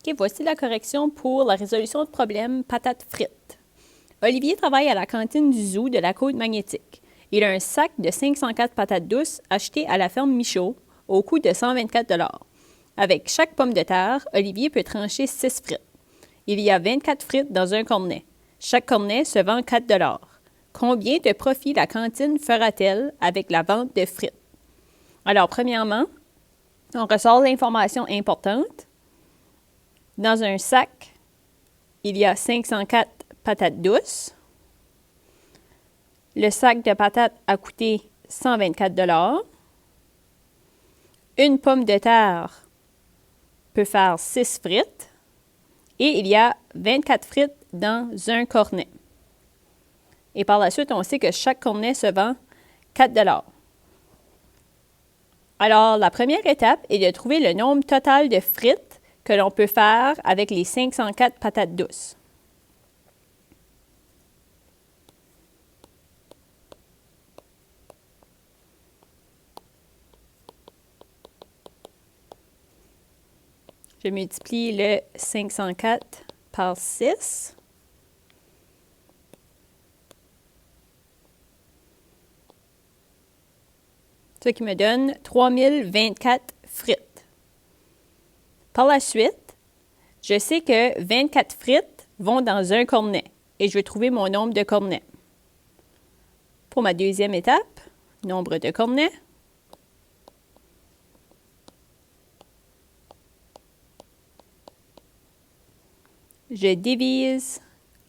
OK, voici la correction pour la résolution de problème patates frites. Olivier travaille à la cantine du zoo de la Côte-Magnétique. Il a un sac de 504 patates douces achetées à la ferme Michaud au coût de 124 $. Avec chaque pomme de terre, Olivier peut trancher 6 frites. Il y a 24 frites dans un cornet. Chaque cornet se vend 4 $. Combien de profit la cantine fera-t-elle avec la vente de frites? Alors, premièrement, on ressort l'information importante. Dans un sac, il y a 504 patates douces. Le sac de patates a coûté 124 $. Une pomme de terre peut faire 6 frites. Et il y a 24 frites dans un cornet. Et par la suite, on sait que chaque cornet se vend 4 $. Alors, la première étape est de trouver le nombre total de frites que l'on peut faire avec les 504 patates douces. Je multiplie le 504 par 6. Ce qui me donne 3024 frites. Par la suite, je sais que 24 frites vont dans un cornet et je vais trouver mon nombre de cornets. Pour ma deuxième étape, nombre de cornets. Je divise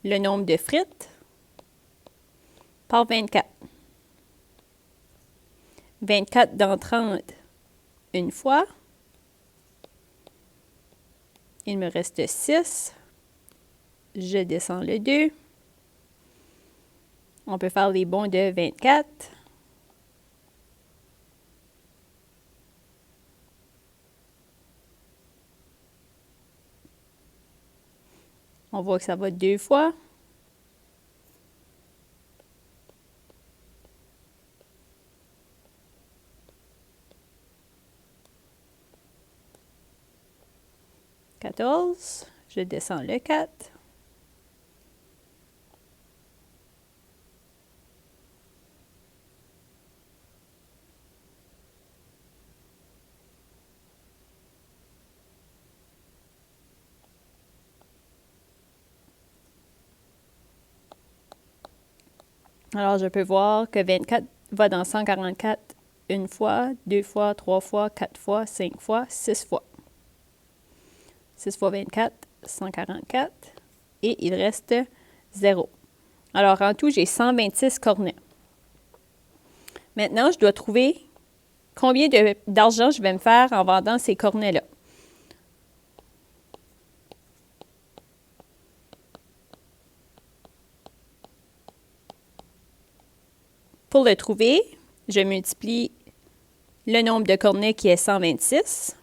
le nombre de frites par 24. 24 dans 30 une fois. Il me reste 6. Je descends le 2. On peut faire les bons de 24. On voit que ça va 2 fois. Je descends le 4. Alors, je peux voir que 24 va dans 144 une fois, 2 fois, 3 fois, 4 fois, 5 fois, 6 fois. 6 fois 24, 144. Et il reste 0. Alors, en tout, j'ai 126 cornets. Maintenant, je dois trouver combien d'argent je vais me faire en vendant ces cornets-là. Pour le trouver, je multiplie le nombre de cornets qui est 126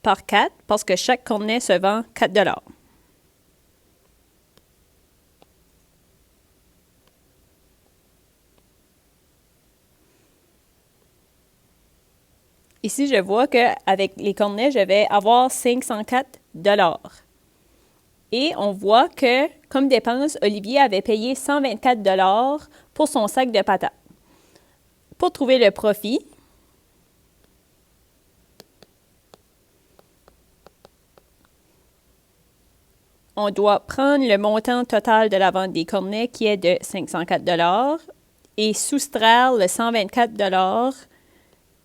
par 4 parce que chaque cornet se vend 4 $. Ici, je vois qu'avec les cornets, je vais avoir 504 $. Et on voit que, comme dépense, Olivier avait payé 124 $ pour son sac de patates. Pour trouver le profit, on doit prendre le montant total de la vente des cornets qui est de 504 $ et soustraire le 124 $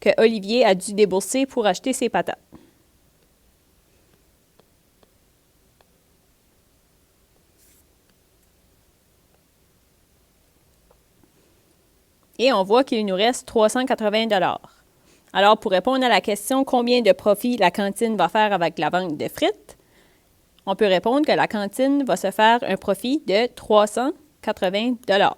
que Olivier a dû débourser pour acheter ses patates. Et on voit qu'il nous reste 380 $. Alors, pour répondre à la question combien de profit la cantine va faire avec la vente de frites, on peut répondre que la cantine va se faire un profit de 380 $.